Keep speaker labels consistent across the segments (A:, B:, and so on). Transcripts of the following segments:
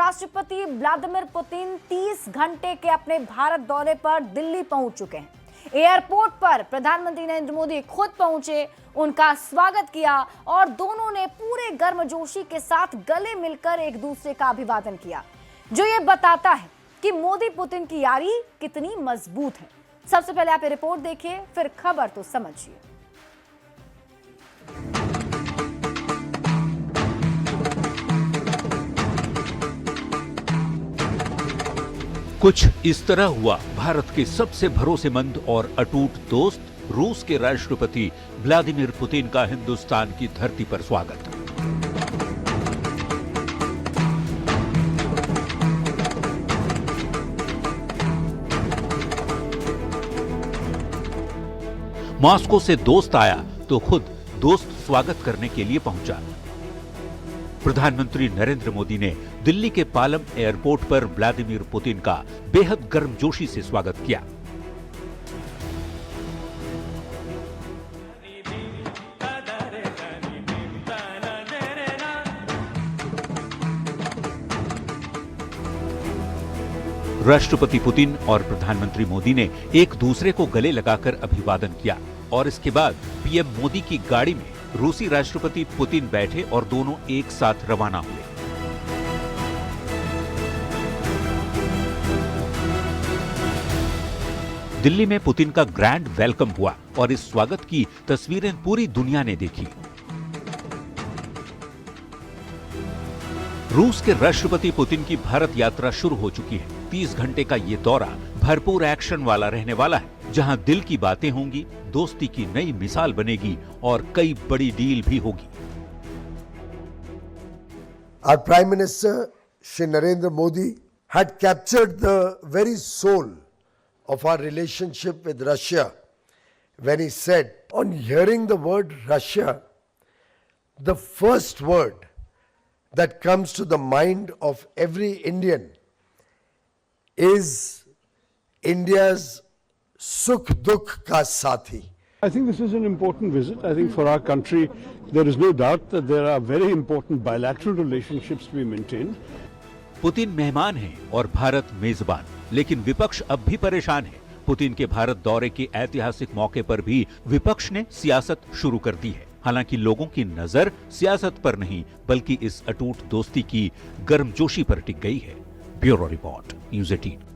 A: राष्ट्रपति Vladimir Putin 30 घंटे के अपने भारत दौरे पर दिल्ली पहुंच चुके हैं। एयरपोर्ट पर प्रधानमंत्री नरेंद्र मोदी खुद पहुंचे, उनका स्वागत किया और दोनों ने पूरे गर्मजोशी के साथ गले मिलकर एक दूसरे का अभिवादन किया, जो ये बताता है कि मोदी पुतिन की यारी कितनी मजबूत है। सबसे पहले आप ये रिपोर्ट देखिए, फिर खबर तो समझिए।
B: कुछ इस तरह हुआ भारत के सबसे भरोसेमंद और अटूट दोस्त रूस के राष्ट्रपति व्लादिमीर पुतिन का हिंदुस्तान की धरती पर स्वागत। मॉस्को से दोस्त आया तो खुद दोस्त स्वागत करने के लिए पहुंचा। प्रधानमंत्री नरेंद्र मोदी ने दिल्ली के पालम एयरपोर्ट पर व्लादिमीर पुतिन का बेहद गर्मजोशी से स्वागत किया। राष्ट्रपति पुतिन और प्रधानमंत्री मोदी ने एक दूसरे को गले लगाकर अभिवादन किया और इसके बाद पीएम मोदी की गाड़ी में रूसी राष्ट्रपति पुतिन बैठे और दोनों एक साथ रवाना हुए। दिल्ली में पुतिन का ग्रैंड वेलकम हुआ और इस स्वागत की तस्वीरें पूरी दुनिया ने देखी। रूस के राष्ट्रपति पुतिन की भारत यात्रा शुरू हो चुकी है। 30 घंटे का ये दौरा भरपूर एक्शन वाला रहने वाला है, जहां दिल की बातें होंगी, दोस्ती की नई मिसाल बनेगी और कई बड़ी डील भी होगी।
C: Our Prime Minister Shri Narendra Modi had captured the very soul of our relationship with Russia when he said, on hearing the word Russia, the first word that comes to the mind of every Indian is India's Sukh Dukh ka Sathi.
D: I think this is an important visit. I think for our country, there is no doubt that there are very important bilateral relationships to be maintained.
B: Putin मेहमान हैं और भारत मेजबान, लेकिन विपक्ष अब भी परेशान है। पुतिन के भारत दौरे के ऐतिहासिक मौके पर भी विपक्ष ने सियासत शुरू कर दी है। हालांकि लोगों की नजर सियासत पर नहीं, बल्कि इस अटूट दोस्ती की गर्मजोशी पर टिक गई है। Bureau report, news 18।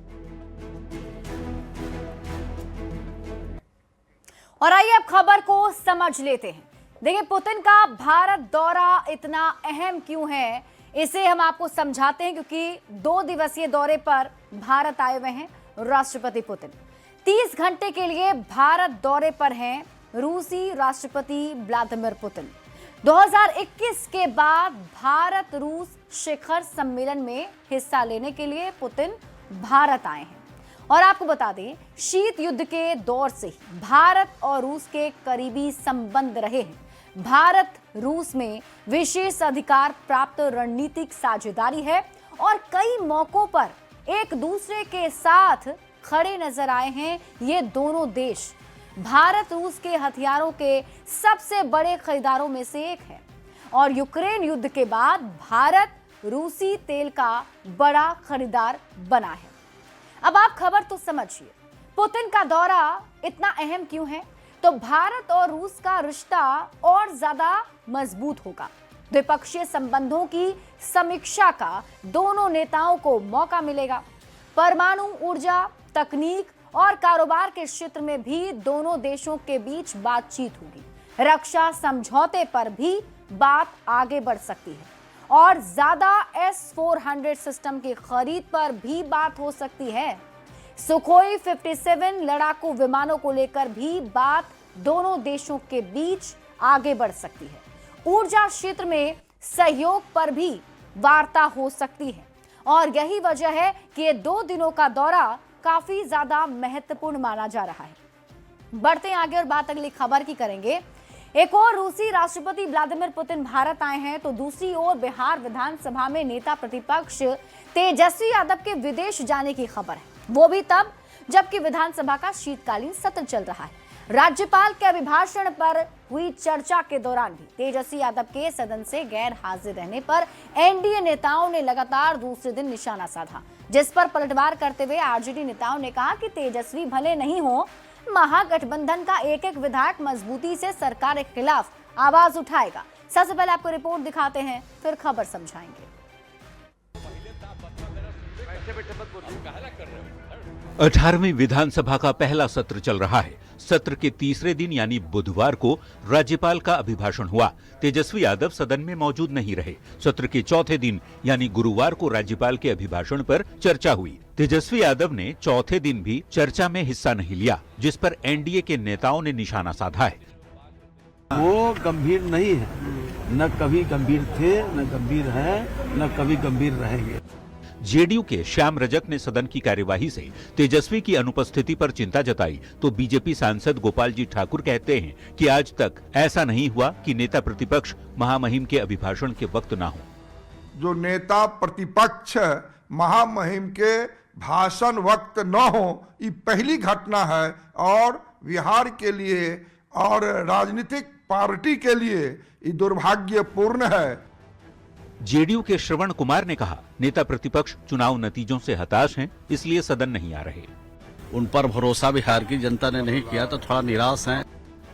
A: और आइए अब खबर को समझ लेते हैं। देखिए, पुतिन का भारत दौरा इतना अहम क्यों है, इसे हम आपको समझाते हैं, क्योंकि 2 दिवसीय दौरे पर भारत आए हुए हैं राष्ट्रपति पुतिन। 30 घंटे के लिए भारत दौरे पर हैं रूसी राष्ट्रपति व्लादिमीर पुतिन। 2021 के बाद भारत रूस शिखर सम्मेलन में हिस्सा लेने के लिए पुतिन भारत आए हैं। और आपको बता दें, शीत युद्ध के दौर से भारत और रूस के करीबी संबंध रहे हैं। भारत रूस में विशेष अधिकार प्राप्त रणनीतिक साझेदारी है और कई मौकों पर एक दूसरे के साथ खड़े नजर आए हैं ये दोनों देश। भारत रूस के हथियारों के सबसे बड़े खरीदारों में से एक है और यूक्रेन युद्ध के बाद भारत रूसी तेल का बड़ा खरीदार बना है। अब आप खबर तो समझिए, पुतिन का दौरा इतना अहम क्यों है? तो भारत और रूस का रिश्ता और ज्यादा मजबूत होगा। द्विपक्षीय संबंधों की समीक्षा का दोनों नेताओं को मौका मिलेगा। परमाणु ऊर्जा, तकनीक और कारोबार के क्षेत्र में भी दोनों देशों के बीच बातचीत होगी। रक्षा समझौते पर भी बात आगे बढ़ सकती है और ज्यादा S-400 सिस्टम की खरीद पर भी बात हो सकती है। सुखोई 57 लड़ाकू विमानों को लेकर भी बात दोनों देशों के बीच आगे बढ़ सकती है। ऊर्जा क्षेत्र में सहयोग पर भी वार्ता हो सकती है और यही वजह है कि ये 2 दिनों का दौरा काफी ज्यादा महत्वपूर्ण माना जा रहा है। बढ़ते आगे और बात अगली खबर की करेंगे। एक और रूसी राष्ट्रपति व्लादिमीर पुतिन भारत आए हैं तो दूसरी ओर बिहार विधानसभा में नेता प्रतिपक्ष तेजस्वी यादव के विदेश जाने की खबर है, वो भी तब जबकि विधानसभा का शीतकालीन सत्र चल रहा है। राज्यपाल के अभिभाषण पर हुई चर्चा के दौरान भी तेजस्वी यादव के सदन से गैर हाजिर रहने पर एनडीए नेताओं ने लगातार दूसरे दिन निशाना साधा, जिस पर पलटवार करते हुए आरजेडी नेताओं ने कहा कि तेजस्वी भले नहीं हो, महागठबंधन का एक एक विधायक मजबूती से सरकार के खिलाफ आवाज उठाएगा। सबसे पहले आपको रिपोर्ट दिखाते हैं, फिर खबर समझाएंगे।
B: 18वीं विधानसभा का पहला सत्र चल रहा है। सत्र के तीसरे दिन यानी बुधवार को राज्यपाल का अभिभाषण हुआ। तेजस्वी यादव सदन में मौजूद नहीं रहे। सत्र के चौथे दिन यानी गुरुवार को राज्यपाल के अभिभाषण पर चर्चा हुई। तेजस्वी यादव ने चौथे दिन भी चर्चा में हिस्सा नहीं लिया, जिस पर एनडीए के नेताओं ने निशाना साधा है।
E: वो गंभीर नहीं है, न कभी गंभीर थे, न गंभीर हैं, न कभी गंभीर रहेंगे।
B: जेडीयू के श्याम रजक ने सदन की कार्यवाही से तेजस्वी की अनुपस्थिति पर चिंता जताई, तो बीजेपी सांसद गोपाल जी ठाकुर कहते हैं कि आज तक ऐसा नहीं हुआ कि नेता प्रतिपक्ष महामहिम के अभिभाषण के वक्त ना हो।
F: जो नेता प्रतिपक्ष महामहिम के भाषण वक्त न हो, ये पहली घटना है और बिहार के लिए और राजनीतिक पार्टी के लिए ये दुर्भाग्यपूर्ण है।
B: जेडीयू के श्रवण कुमार ने कहा, नेता प्रतिपक्ष चुनाव नतीजों से हताश हैं, इसलिए सदन नहीं आ रहे।
E: उन पर भरोसा बिहार की जनता ने नहीं किया तो थोड़ा निराश हैं।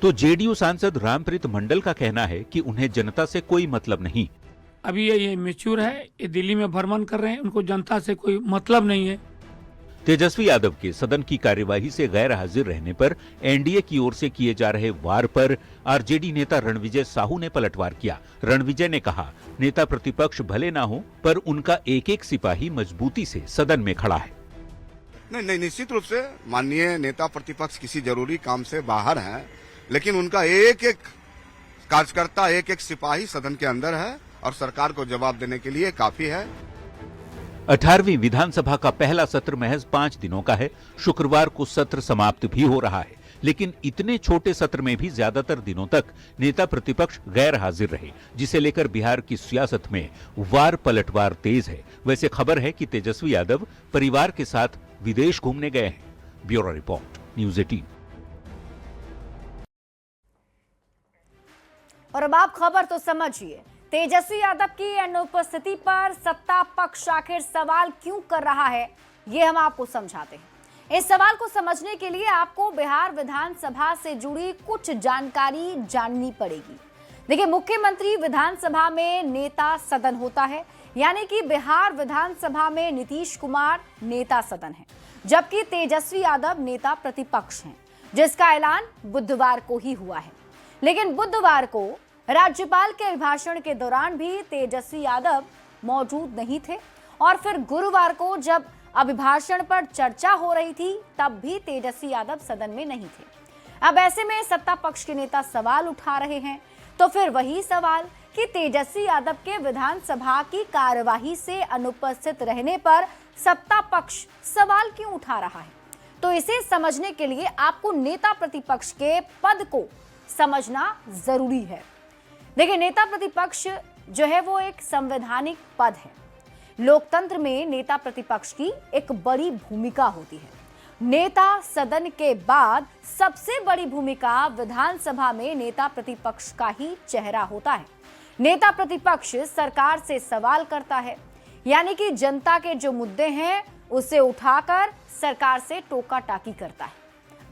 B: तो जेडीयू सांसद रामप्रीत मंडल का कहना है कि उन्हें जनता से कोई मतलब नहीं।
G: अभी ये मैच्योर है, ये दिल्ली में भ्रमण कर रहे हैं, उनको जनता से कोई मतलब नहीं है।
B: तेजस्वी यादव के सदन की कार्यवाही से गैर हाजिर रहने पर एनडीए की ओर से किए जा रहे वार पर आरजेडी नेता रणविजय साहू ने पलटवार किया। रणविजय ने कहा, नेता प्रतिपक्ष भले ना हो, पर उनका एक एक सिपाही मजबूती से सदन में खड़ा है।
H: नहीं, निश्चित रूप से माननीय नेता प्रतिपक्ष किसी जरूरी काम से बाहर हैं, लेकिन उनका एक एक कार्यकर्ता, एक एक सिपाही सदन के अंदर है और सरकार को जवाब देने के लिए काफी है।
B: 18वीं विधानसभा का पहला सत्र महज 5 दिनों का है। शुक्रवार को सत्र समाप्त भी हो रहा है, लेकिन इतने छोटे सत्र में भी ज्यादातर दिनों तक नेता प्रतिपक्ष गैर हाजिर रहे, जिसे लेकर बिहार की सियासत में वार पलटवार तेज है। वैसे खबर है कि तेजस्वी यादव परिवार के साथ विदेश घूमने गए हैं। Bureau report, news 18।
A: और अब आप खबर तो समझिए, तेजस्वी यादव की अनुपस्थिति पर सत्ता पक्ष आखिर सवाल क्यों कर रहा है, ये हम आपको समझाते हैं। इस सवाल को समझने के लिए आपको बिहार विधानसभा से जुड़ी कुछ जानकारी जाननी पड़ेगी। देखिए, मुख्यमंत्री विधानसभा में नेता सदन होता है, यानी कि बिहार विधानसभा में नीतीश कुमार नेता सदन है, जबकि तेजस्वी यादव नेता प्रतिपक्ष हैं, जिसका ऐलान बुधवार को ही हुआ है। लेकिन बुधवार को राज्यपाल के अभिभाषण के दौरान भी तेजस्वी यादव मौजूद नहीं थे, और फिर गुरुवार को जब अभिभाषण पर चर्चा हो रही थी, तब भी तेजस्वी यादव सदन में नहीं थे। अब ऐसे में सत्ता पक्ष के नेता सवाल उठा रहे हैं, तो फिर वही सवाल कि तेजस्वी यादव के विधानसभा की कार्यवाही से अनुपस्थित रहने पर सत्ता पक्ष सवाल क्यों उठा रहा है। तो इसे समझने के लिए आपको नेता प्रतिपक्ष के पद को समझना जरूरी है। देखिए, नेता प्रतिपक्ष जो है वो एक संवैधानिक पद है। लोकतंत्र में नेता प्रतिपक्ष की एक बड़ी भूमिका होती है। नेता सदन के बाद सबसे बड़ी भूमिका विधानसभा में नेता प्रतिपक्ष का ही चेहरा होता है। नेता प्रतिपक्ष सरकार से सवाल करता है, यानी कि जनता के जो मुद्दे हैं उसे उठाकर सरकार से टोका टाकी करता है।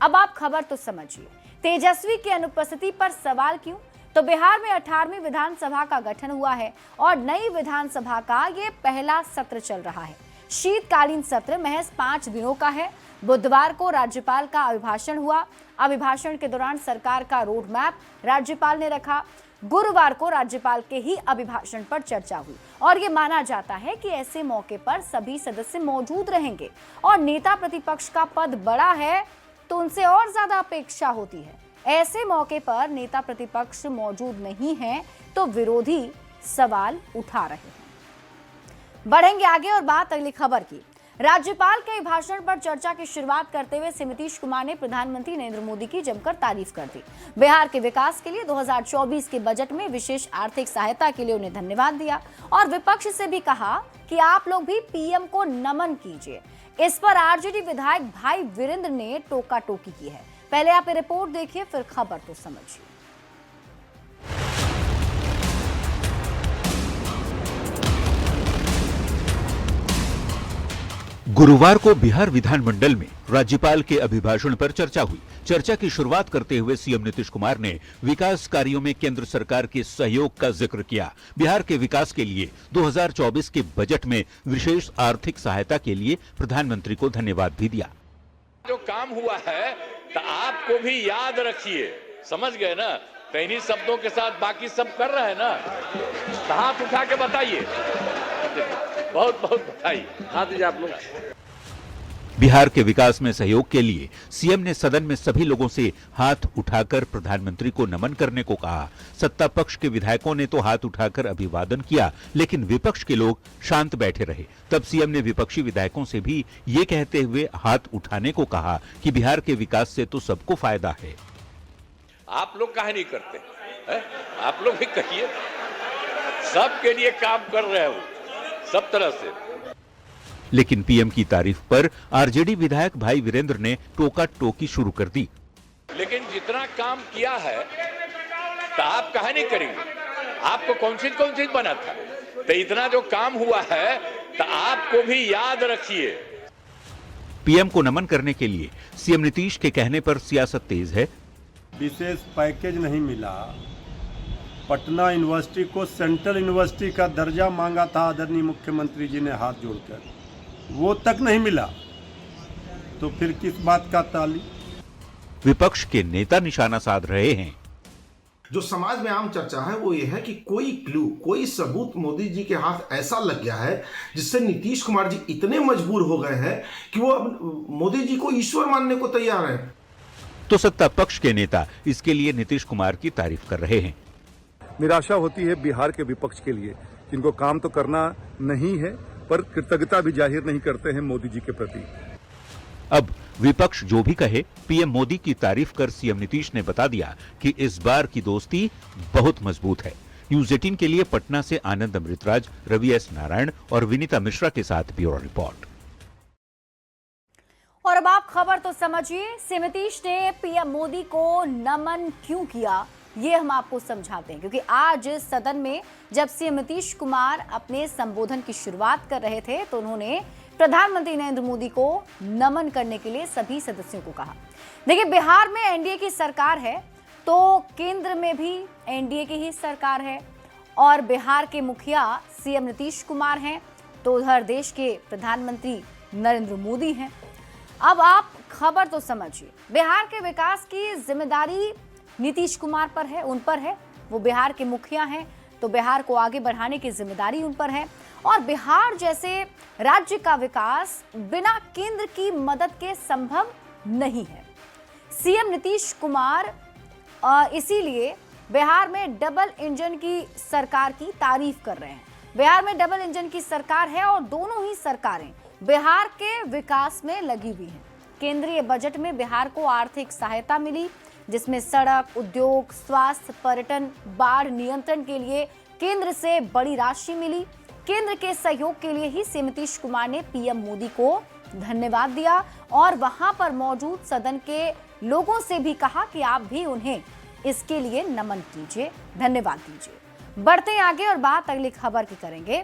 A: अब आप खबर तो समझिए, तेजस्वी की अनुपस्थिति पर सवाल क्यों? तो बिहार में 18वीं विधानसभा का गठन हुआ है और नई विधानसभा का ये पहला सत्र चल रहा है। शीतकालीन सत्र महज 5 दिनों का है। बुधवार को राज्यपाल का अभिभाषण हुआ। अभिभाषण के दौरान सरकार का रोड मैप राज्यपाल ने रखा। गुरुवार को राज्यपाल के ही अभिभाषण पर चर्चा हुई और ये माना जाता है कि ऐसे मौके पर सभी सदस्य मौजूद रहेंगे, और नेता प्रतिपक्ष का पद बड़ा है तो उनसे और ज्यादा अपेक्षा होती है। ऐसे मौके पर नेता प्रतिपक्ष मौजूद नहीं है तो विरोधी सवाल उठा रहे हैं। बढ़ेंगे आगे और बात अगली खबर की। राज्यपाल के भाषण पर चर्चा की शुरुआत करते हुए नीतीश कुमार ने प्रधानमंत्री नरेंद्र मोदी की जमकर तारीफ कर दी। बिहार के विकास के लिए 2024 के बजट में विशेष आर्थिक सहायता के लिए उन्हें धन्यवाद दिया और विपक्ष से भी कहा कि आप लोग भी पीएम को नमन कीजिए। इस पर आरजेडी विधायक भाई वीरेंद्र ने टोका टोकी की है। पहले आप ये रिपोर्ट देखिए, फिर खबर तो समझिए।
B: गुरुवार को बिहार विधानमंडल में राज्यपाल के अभिभाषण पर चर्चा हुई। चर्चा की शुरुआत करते हुए सीएम नीतीश कुमार ने विकास कार्यों में केंद्र सरकार के सहयोग का जिक्र किया। बिहार के विकास के लिए 2024 के बजट में विशेष आर्थिक सहायता के लिए प्रधानमंत्री को धन्यवाद भी दिया।
I: जो काम हुआ है तो आपको भी याद रखिए, समझ गए ना? तो इन्हीं शब्दों के साथ बाकी सब कर रहे हैं ना, तो हाथ उठा के बताइए, बहुत बहुत बधाई। हाथ दीजिए आप लोग।
B: बिहार के विकास में सहयोग के लिए सीएम ने सदन में सभी लोगों से हाथ उठाकर प्रधानमंत्री को नमन करने को कहा। सत्ता पक्ष के विधायकों ने तो हाथ उठाकर अभिवादन किया, लेकिन विपक्ष के लोग शांत बैठे रहे। तब सीएम ने विपक्षी विधायकों से भी ये कहते हुए हाथ उठाने को कहा कि बिहार के विकास से तो सबको फायदा है।
I: आप लोग काहे नहीं करते है? आप लोग भी कहिए, सबके लिए काम कर रहे हो सब तरह से।
B: लेकिन पीएम की तारीफ पर आरजेडी विधायक भाई वीरेंद्र ने टोका टोकी शुरू कर दी।
I: लेकिन जितना काम किया है तो आप काहे नहीं करेंगे? आपको कौन चीज बना था? तो इतना जो काम हुआ है तो आपको भी याद रखिए।
B: पीएम को नमन करने के लिए सीएम नीतीश के कहने पर सियासत तेज है।
J: विशेष पैकेज नहीं मिला। पटना यूनिवर्सिटी को सेंट्रल यूनिवर्सिटी का दर्जा मांगा था आदरणीय मुख्यमंत्री जी ने हाथ जोड़कर, वो तक नहीं मिला, तो फिर किस बात का ताली?
B: विपक्ष के नेता निशाना साध रहे हैं।
K: जो समाज में आम चर्चा है वो ये है कि कोई क्लू, कोई सबूत मोदी जी के हाथ ऐसा लग गया है जिससे नीतीश कुमार जी इतने मजबूर हो गए हैं कि वो अब मोदी जी को ईश्वर मानने को तैयार है।
B: तो सत्ता पक्ष के नेता इसके लिए नीतीश कुमार की तारीफ कर रहे हैं।
L: निराशा होती है बिहार के विपक्ष के लिए, जिनको काम तो करना नहीं है पर कृतज्ञता भी जाहिर नहीं करते हैं मोदी जी के प्रति।
B: अब विपक्ष जो भी कहे, पीएम मोदी की तारीफ कर सीएम नीतीश ने बता दिया कि इस बार की दोस्ती बहुत मजबूत है। न्यूज 18 के लिए पटना से आनंद अमृतराज, रवि एस नारायण और विनीता मिश्रा के साथ ब्यूरो रिपोर्ट।
A: और अब आप खबर तो समझिए, सीएम नीतीश ने पीएम मोदी को नमन क्यों किया, ये हम आपको समझाते हैं। क्योंकि आज सदन में जब सीएम नीतीश कुमार अपने संबोधन की शुरुआत कर रहे थे तो उन्होंने प्रधानमंत्री नरेंद्र मोदी को नमन करने के लिए सभी सदस्यों को कहा। देखिए, बिहार में एनडीए की सरकार है तो केंद्र में भी एनडीए की ही सरकार है और बिहार के मुखिया सीएम नीतीश कुमार हैं तो उधर देश के प्रधानमंत्री नरेंद्र मोदी हैं। अब आप खबर तो समझिए, बिहार के विकास की जिम्मेदारी नीतीश कुमार पर है, उन पर है। वो बिहार के मुखिया हैं तो बिहार को आगे बढ़ाने की जिम्मेदारी उन पर है। और बिहार जैसे राज्य का विकास बिना केंद्र की मदद के संभव नहीं है। सीएम नीतीश कुमार इसीलिए बिहार में डबल इंजन की सरकार की तारीफ कर रहे हैं। बिहार में डबल इंजन की सरकार है और दोनों ही सरकारें बिहार के विकास में लगी हुई हैं। केंद्रीय बजट में बिहार को आर्थिक सहायता मिली जिसमें सड़क, उद्योग, स्वास्थ्य, पर्यटन, बाढ़ नियंत्रण के लिए केंद्र से बड़ी राशि मिली। केंद्र के सहयोग के लिए ही सीएम नीतीश कुमार ने पीएम मोदी को धन्यवाद दिया और वहां पर मौजूद सदन के लोगों से भी कहा कि आप भी उन्हें इसके लिए नमन कीजिए, धन्यवाद दीजिए। बढ़ते हैं आगे और बात अगली खबर की करेंगे।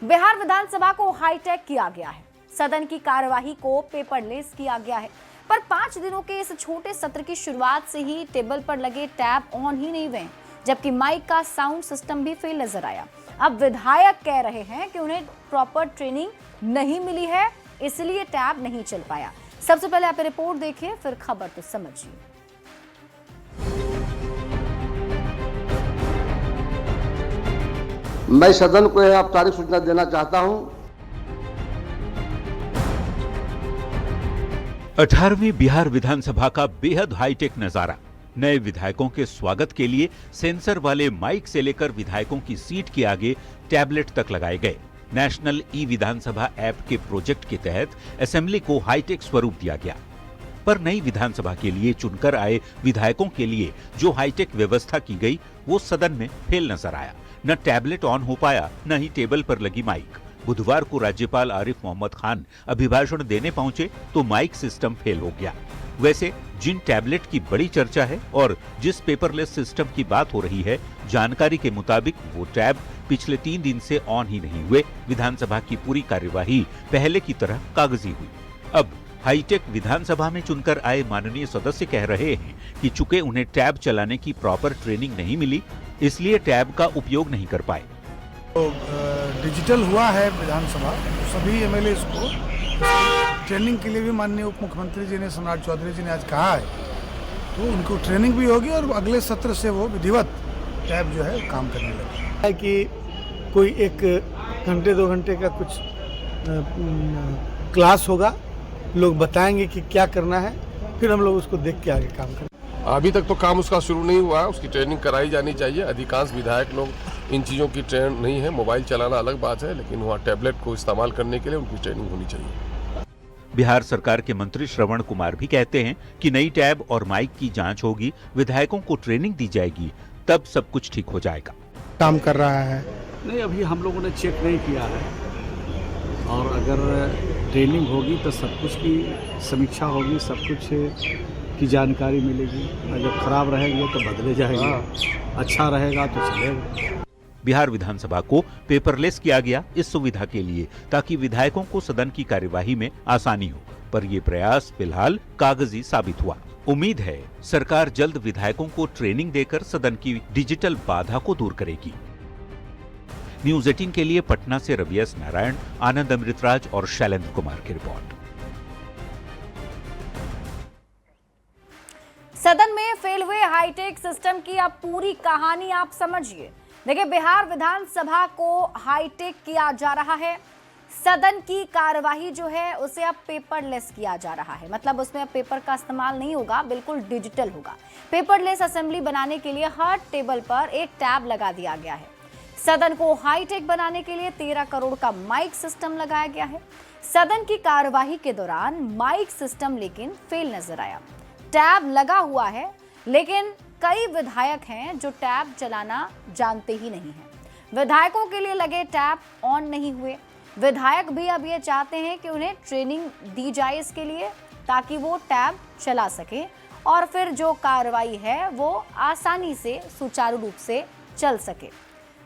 A: बिहार विधानसभा को हाईटेक किया गया है, सदन की कार्यवाही को पेपरलेस किया गया है, पर 5 दिनों के इस छोटे सत्र की शुरुआत से ही टेबल पर लगे टैब ऑन ही नहीं हुए, जबकि माइक का साउंड सिस्टम भी फेल नजर आया। अब विधायक कह रहे हैं कि उन्हें प्रॉपर ट्रेनिंग नहीं मिली है, इसलिए टैब नहीं चल पाया। सबसे पहले आप रिपोर्ट देखिए, फिर खबर तो समझिए।
M: मैं सदन को यह औपचारिक सूचना देना चाहता हूं।
B: 18वीं बिहार विधानसभा का बेहद हाईटेक नजारा। नए विधायकों के स्वागत के लिए सेंसर वाले माइक से लेकर विधायकों की सीट के आगे टैबलेट तक लगाए गए। नेशनल ई विधानसभा ऐप के प्रोजेक्ट के तहत असेंबली को हाईटेक स्वरूप दिया गया, पर नई विधानसभा के लिए चुनकर आए विधायकों के लिए जो हाईटेक व्यवस्था की गई वो सदन में फेल नजर आया। न टैबलेट ऑन हो पाया, न ही टेबल पर लगी माइक। बुधवार को राज्यपाल आरिफ मोहम्मद खान अभिभाषण देने पहुंचे तो माइक सिस्टम फेल हो गया। वैसे जिन टैबलेट की बड़ी चर्चा है और जिस पेपरलेस सिस्टम की बात हो रही है, जानकारी के मुताबिक वो टैब पिछले 3 दिन से ऑन ही नहीं हुए। विधानसभा की पूरी कार्यवाही पहले की तरह कागजी हुई। अब हाईटेक विधानसभा में चुनकर आए माननीय सदस्य कह रहे हैं कि चूंकि उन्हें टैब चलाने की प्रॉपर ट्रेनिंग नहीं मिली, इसलिए टैब का उपयोग नहीं कर पाए।
N: तो डिजिटल हुआ है विधानसभा, तो सभी एमएलए को ट्रेनिंग के लिए भी माननीय उप मुख्यमंत्री जी ने, सम्राट चौधरी जी ने आज कहा है, तो उनको ट्रेनिंग भी होगी और अगले सत्र से वो विधिवत टैब जो है काम करने लगे।
O: है कि कोई 1 घंटे 2 घंटे का कुछ क्लास होगा, लोग बताएंगे कि क्या करना है, फिर हम लोग उसको देख के आगे काम करेंगे।
P: अभी तक तो काम उसका शुरू नहीं हुआ है, उसकी ट्रेनिंग कराई जानी चाहिए। अधिकांश विधायक लोग इन चीज़ों की ट्रेन नहीं है। मोबाइल चलाना अलग बात है, लेकिन वहाँ टैबलेट को इस्तेमाल करने के लिए उनकी ट्रेनिंग होनी चाहिए।
B: बिहार सरकार के मंत्री श्रवण कुमार भी कहते हैं कि नई टैब और माइक की जांच होगी, विधायकों को ट्रेनिंग दी जाएगी, तब सब कुछ ठीक हो जाएगा।
N: काम कर रहा है
E: नहीं, अभी हम लोगों ने चेक नहीं किया है, और अगर ट्रेनिंग होगी तो सब कुछ की समीक्षा होगी, सब कुछ की जानकारी मिलेगी। और जब खराब रहेगी तो बदले जाएगी, अच्छा रहेगा तो चलेगा।
B: बिहार विधानसभा को पेपरलेस किया गया इस सुविधा के लिए, ताकि विधायकों को सदन की कार्यवाही में आसानी हो, पर ये प्रयास फिलहाल कागजी साबित हुआ। उम्मीद है सरकार जल्द विधायकों को ट्रेनिंग देकर सदन की डिजिटल बाधा को दूर करेगी। न्यूज 18 के लिए पटना से रवि एस नारायण, आनंद अमृतराज और शैलेंद्र कुमार की रिपोर्ट।
A: सदन में फेल हुए हाईटेक सिस्टम की अब पूरी कहानी आप समझिए। देखिए, बिहार विधानसभा को हाईटेक किया जा रहा है। सदन की कार्यवाही जो है उसे अब पेपरलेस किया जा रहा है, मतलब उसमें अब पेपर का इस्तेमाल नहीं होगा, बिल्कुल डिजिटल होगा। पेपरलेस असेंबली बनाने के लिए हर टेबल पर एक टैब लगा दिया गया है। सदन को हाईटेक बनाने के लिए 13 करोड़ का माइक सिस्टम लगाया गया है। सदन की कार्यवाही के दौरान माइक सिस्टम लेकिन फेल नजर आया। टैब लगा हुआ है, लेकिन कई विधायक हैं जो टैब चलाना जानते ही नहीं हैं। विधायकों के लिए लगे टैब ऑन नहीं हुए। विधायक भी अब ये चाहते हैं कि उन्हें ट्रेनिंग दी जाए इसके लिए, ताकि वो टैब चला सके और फिर जो कार्रवाई है वो आसानी से सुचारू रूप से चल सके।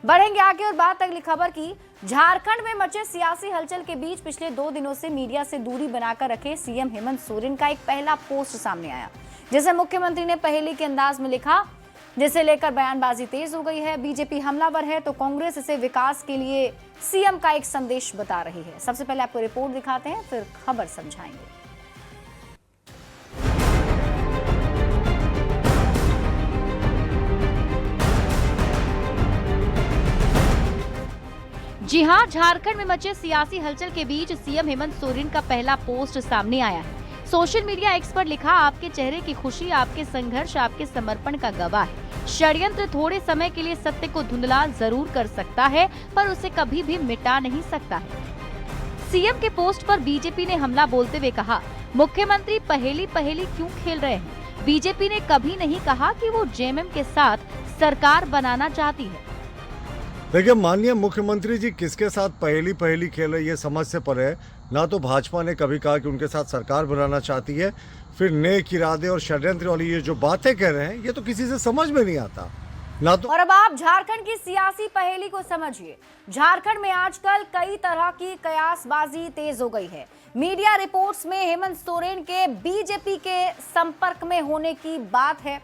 A: बढ़ेंगे आगे और बात अगली खबर की। झारखंड में मचे सियासी हलचल के बीच पिछले 2 दिनों से मीडिया से दूरी बनाकर रखे सीएम हेमंत सोरेन का एक पहला पोस्ट सामने आया, जिसे मुख्यमंत्री ने पहेली के अंदाज में लिखा, जिसे लेकर बयानबाजी तेज हो गई है। बीजेपी हमलावर है तो कांग्रेस इसे विकास के लिए सीएम का एक संदेश बता रही है। सबसे पहले आपको रिपोर्ट दिखाते हैं, फिर खबर समझाएंगे। जी हां, झारखंड में मचे सियासी हलचल के बीच सीएम हेमंत सोरेन का पहला पोस्ट सामने आया है। सोशल मीडिया एक्स पर लिखा, आपके चेहरे की खुशी, आपके संघर्ष, आपके समर्पण का गवाह है। षड्यंत्र थोड़े समय के लिए सत्य को धुंधला जरूर कर सकता है, पर उसे कभी भी मिटा नहीं सकता है। सीएम के पोस्ट पर बीजेपी ने हमला बोलते हुए कहा, मुख्यमंत्री पहेली पहेली क्यों खेल रहे हैं? बीजेपी ने कभी नहीं कहा कि वो जेएमएम के साथ सरकार बनाना चाहती है।
Q: देखिए, माननीय मुख्यमंत्री जी किसके साथ पहेली पहेली खेल रहे, ये समझ से परे है। ना तो भाजपा ने कभी कहा कि उनके साथ सरकार बनाना चाहती है, फिर नेक इरादे और षड्यंत्र वाली ये जो बातें कह रहे हैं, ये तो किसी से समझ में नहीं आता ना तो। और अब आप झारखंड की सियासी पहेली को समझिए। झारखंड में आजकल कई तरह की कयासबाजी तेज हो गई है। मीडिया रिपोर्ट्स में हेमंत सोरेन के बीजेपी के संपर्क में होने की बात है।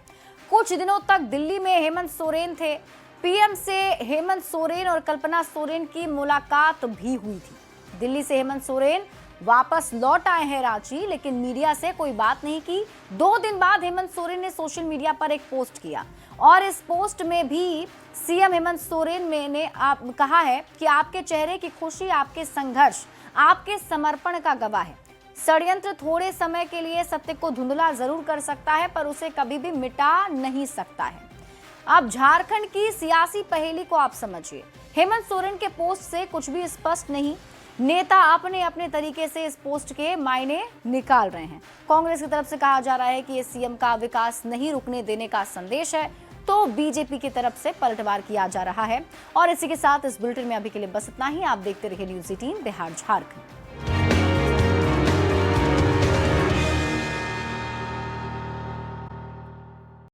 Q: कुछ दिनों तक दिल्ली में हेमंत सोरेन थे। पीएम से हेमंत सोरेन और कल्पना सोरेन की मुलाकात भी हुई थी। दिल्ली से हेमंत सोरेन वापस लौट आए हैं रांची, लेकिन मीडिया से कोई बात नहीं की। 2 दिन बाद हेमंत सोरेन ने सोशल मीडिया पर एक पोस्ट किया और इस पोस्ट में भी सीएम हेमंत सोरेन ने कहा है कि आपके चेहरे की खुशी, आपके संघर्ष, आपके समर्पण का गवाह है। षड्यंत्र थोड़े समय के लिए सत्य को धुंधला जरूर कर सकता है, पर उसे कभी भी मिटा नहीं सकता है। अब झारखंड की सियासी पहेली को आप समझिए। हेमंत सोरेन के पोस्ट से कुछ भी स्पष्ट नहीं। नेता अपने अपने तरीके से इस पोस्ट के मायने निकाल रहे हैं। कांग्रेस की तरफ से कहा जा रहा है कि ये सीएम का विकास नहीं रुकने देने का संदेश है, तो बीजेपी की तरफ से पलटवार किया जा रहा है। और इसी के साथ इस बुलेटिन में अभी के लिए बस इतना ही। आप देखते रहिए न्यूज़ 18 बिहार झारखंड।